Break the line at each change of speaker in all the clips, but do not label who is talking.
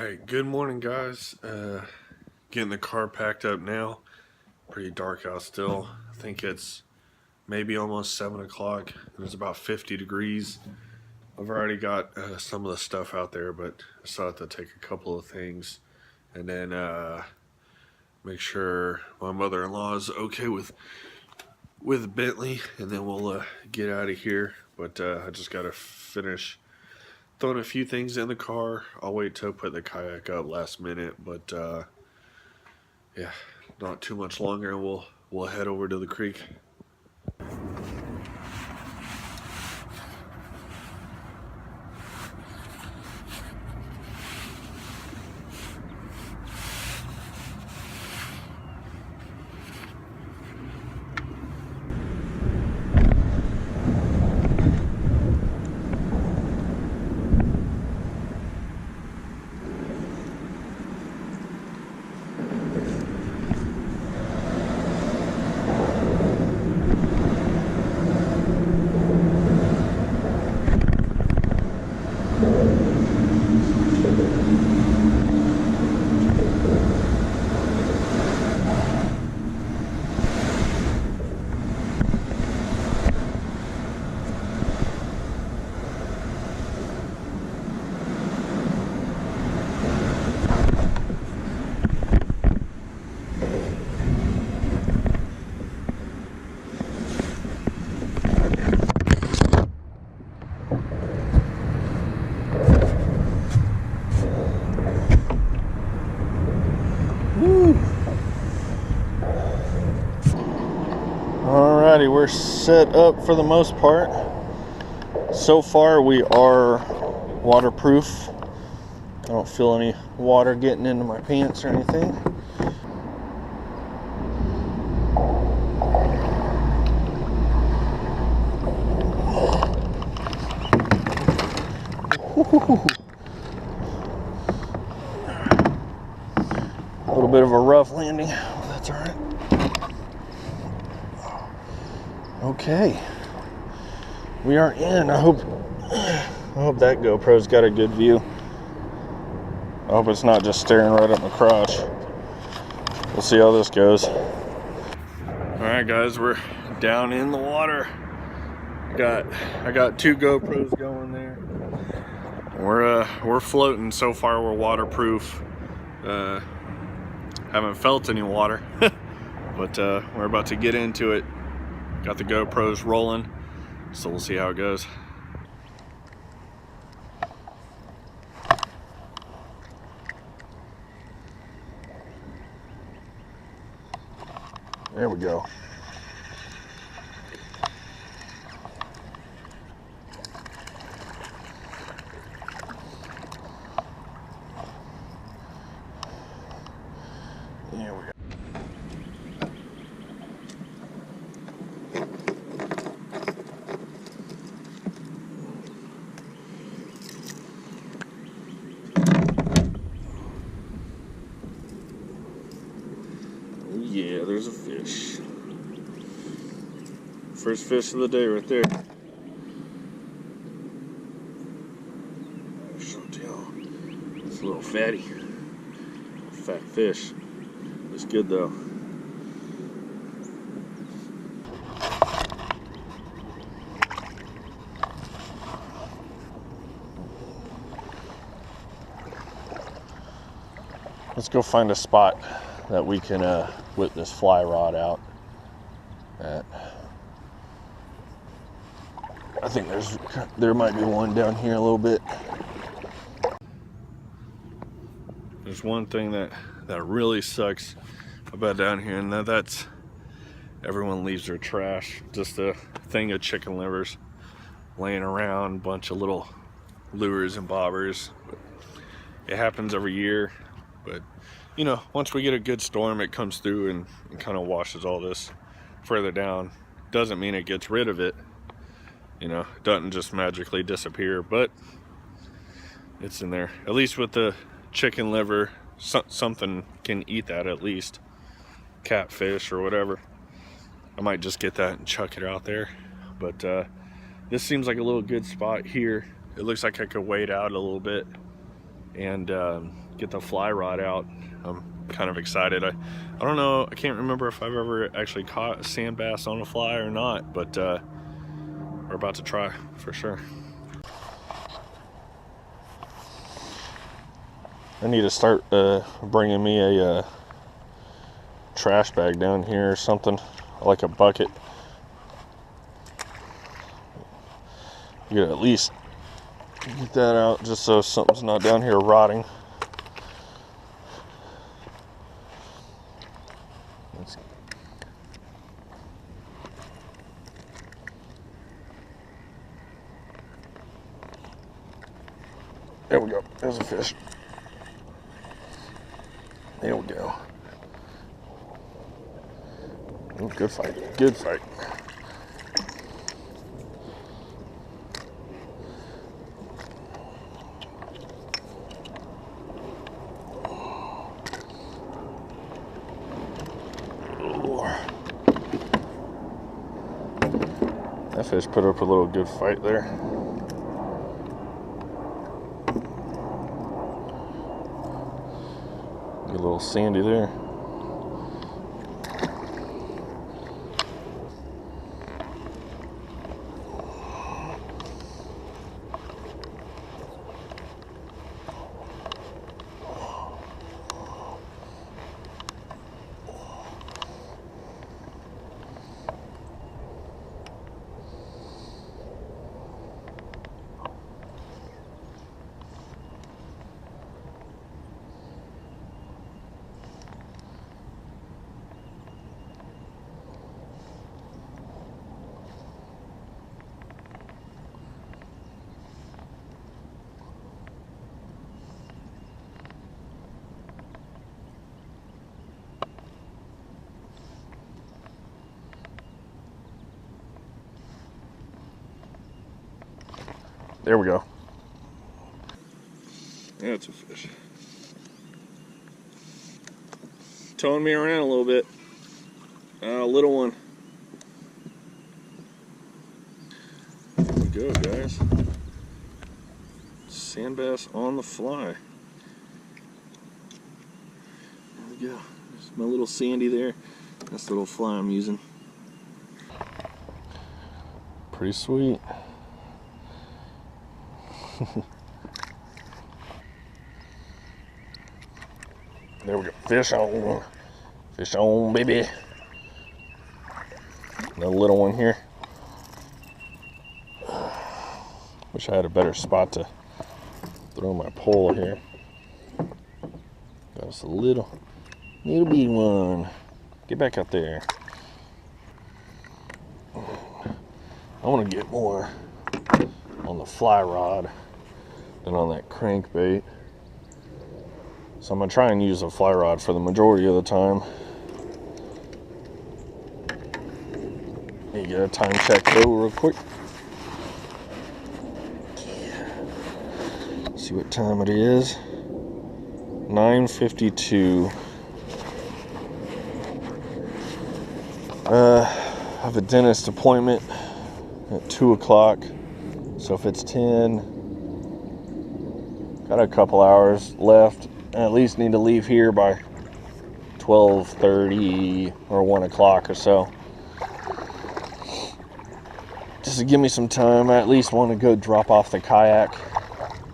Alright, good morning guys. Getting the car packed up now. Pretty dark out still. I think it's maybe almost 7 o'clock and it's about 50 degrees. I've already got some of the stuff out there, but I still have to take a couple of things and then make sure my mother-in-law is okay with Bentley, and then we'll get out of here. But I just gotta finish throwing a few things in the car. I'll wait to put the kayak up last minute, but yeah, not too much longer and we'll head over to the creek. Alrighty, we're set up for the most part. So far we are waterproof. I don't feel any water getting into my pants or anything. A little bit of a rough landing. That's all right. Okay, we are in. I hope that GoPro's got a good view. I hope it's not just staring right at my crotch. We'll see how this goes. All right, guys, we're down in the water. I got two GoPros going there. We're floating. So far, we're waterproof. Haven't felt any water, but we're about to get into it. Got the GoPros rolling, so we'll see how it goes. There we go. There we go. Yeah, there's a fish. First fish of the day right there. It's a little fatty. Fat fish. It's good though. Let's go find a spot that we can whip this fly rod out at. I think there might be one down here a little bit. There's one thing that really sucks about down here, and that's everyone leaves their trash. Just a thing of chicken livers laying around, bunch of little lures and bobbers. It happens every year, but you know, once we get a good storm, it comes through and kind of washes all this further down. Doesn't mean it gets rid of it. You know, it doesn't just magically disappear, but it's in there. At least with the chicken liver, something can eat that at least. Catfish or whatever. I might just get that and chuck it out there. But this seems like a little good spot here. It looks like I could wade out a little bit and get the fly rod out. I'm kind of excited. I don't know, I can't remember if I've ever actually caught a sand bass on a fly or not, but we're about to try for sure. I need to start bringing me a trash bag down here or something, like a bucket. You gotta at least get that out just so something's not down here rotting. There we go. There's a fish. There we go. Ooh, good fight. Good fight. That fish put up a little good fight there. Get a little sandy there. There we go. Yeah, it's a fish. Towing me around a little bit. A little one. There we go, guys. Sand bass on the fly. There we go. There's my little sandy there. That's the little fly I'm using. Pretty sweet. There we go. Fish on. Fish on, baby. Another little one here. Wish I had a better spot to throw my pole here. Got us a little bitty one. Get back out there. I want to get more on the fly rod than on that crankbait. So I'm going to try and use a fly rod for the majority of the time. You get a time check though real quick. See what time it is. 9:52. I have a dentist appointment at 2 o'clock. So if it's 10, got a couple hours left. I at least need to leave here by 12:30 or 1 o'clock or so. Just to give me some time. I at least want to go drop off the kayak.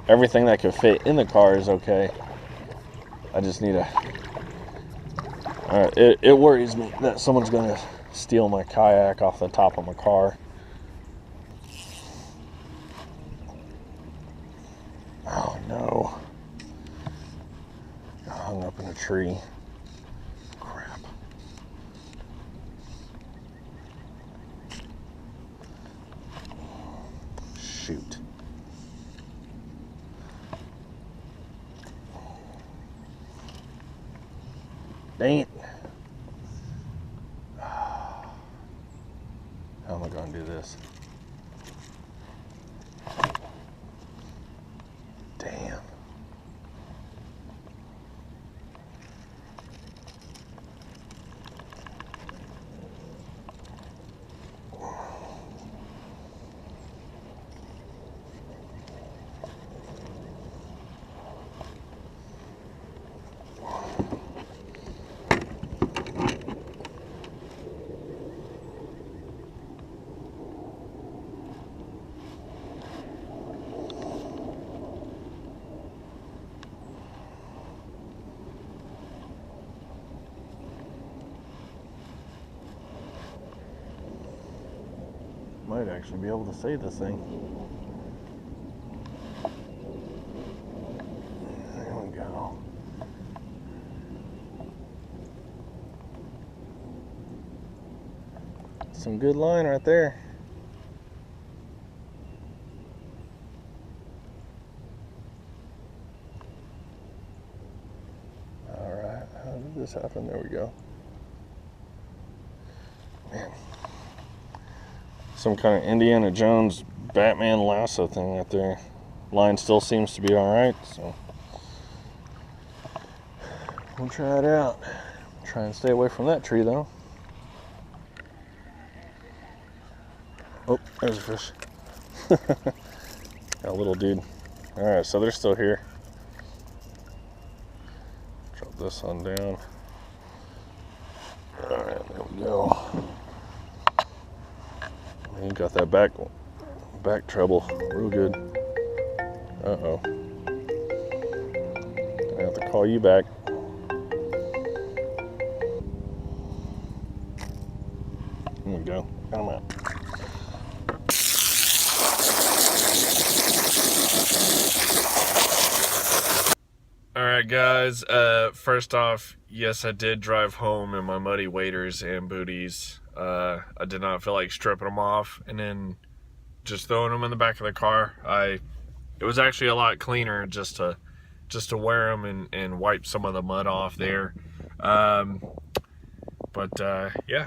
Everything that could fit in the car is okay. I just need to... It worries me that someone's going to steal my kayak off the top of my car. Oh no. Got hung up in a tree. Crap. Shoot. Dang it. How am I going to do this? Damn. might actually be able to save this thing. There we go. Some good line right there. Alright, how did this happen? There we go. Man. Some kind of Indiana Jones Batman lasso thing right there. Line still seems to be alright, so we'll try it out. Try and stay away from that tree though. Oh, there's a fish. Got a little dude. Alright, so they're still here. Drop this one down. Alright, there we go. You got that back treble real good. Uh-oh. I have to call you back. There we go. Got him out. Alright guys, first off, yes, I did drive home in my muddy waders and booties. I did not feel like stripping them off and then just throwing them in the back of the car. It was actually a lot cleaner just to wear them and wipe some of the mud off there. Yeah,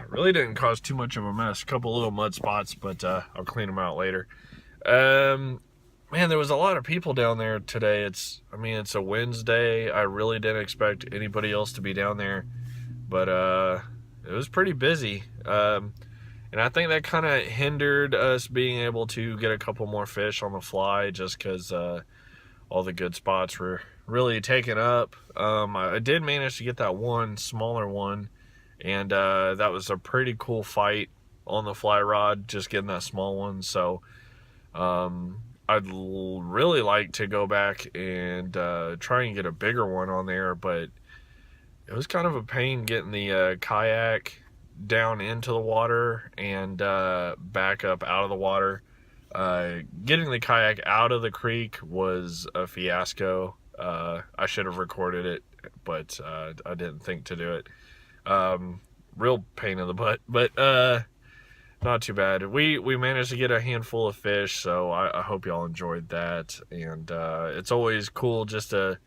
really didn't cause too much of a mess. A couple little mud spots, but I'll clean them out later. Man, there was a lot of people down there today. It's a Wednesday. I really didn't expect anybody else to be down there, but it was pretty busy. And I think that kind of hindered us being able to get a couple more fish on the fly just because all the good spots were really taken up. I did manage to get that one smaller one, and that was a pretty cool fight on the fly rod, just getting that small one. So I'd really like to go back and try and get a bigger one on there, but it was kind of a pain getting the kayak down into the water and back up out of the water. Getting the kayak out of the creek was a fiasco. I should have recorded it, but I didn't think to do it. Real pain in the butt, but not too bad. We managed to get a handful of fish, so I hope y'all enjoyed that. And it's always cool just to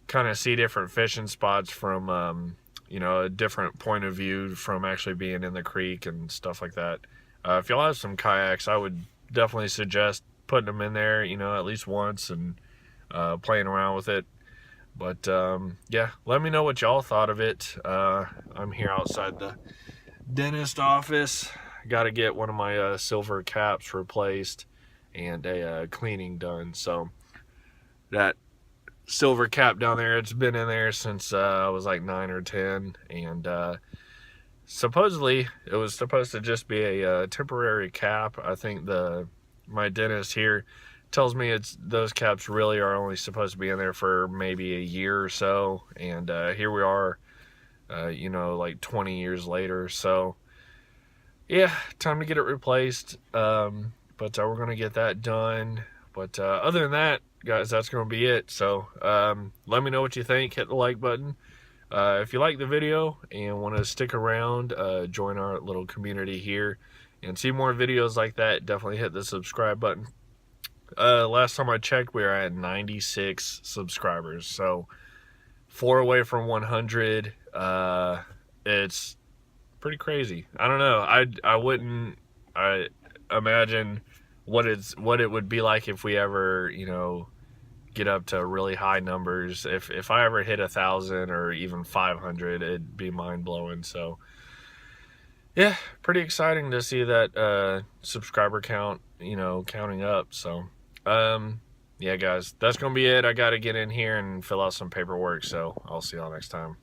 kind of see different fishing spots from a different point of view from actually being in the creek and stuff like that. If y'all have some kayaks, I would definitely suggest putting them in there, at least once and playing around with it. But yeah, let me know what y'all thought of it. I'm here outside the dentist office. Got to get one of my silver caps replaced and a cleaning done. So that silver cap down there, it's been in there since I was like 9 or 10, and supposedly it was supposed to just be a temporary cap. I think my dentist here tells me those caps really are only supposed to be in there for maybe a year or so, and here we are like 20 years later. So yeah, time to get it replaced. But we're gonna get that done. But other than that, guys, that's going to be it. So let me know what you think. Hit the like button. If you like the video and want to stick around, join our little community here and see more videos like that, definitely hit the subscribe button. Last time I checked, we were at 96 subscribers. So 4 away from 100. It's pretty crazy. I don't know. I imagine what it would be like if we ever, get up to really high numbers. If I ever hit 1,000 or even 500, it'd be mind-blowing. So yeah, pretty exciting to see that subscriber count, counting up. So yeah, guys, that's gonna be it. I gotta get in here and fill out some paperwork, so I'll see y'all next time.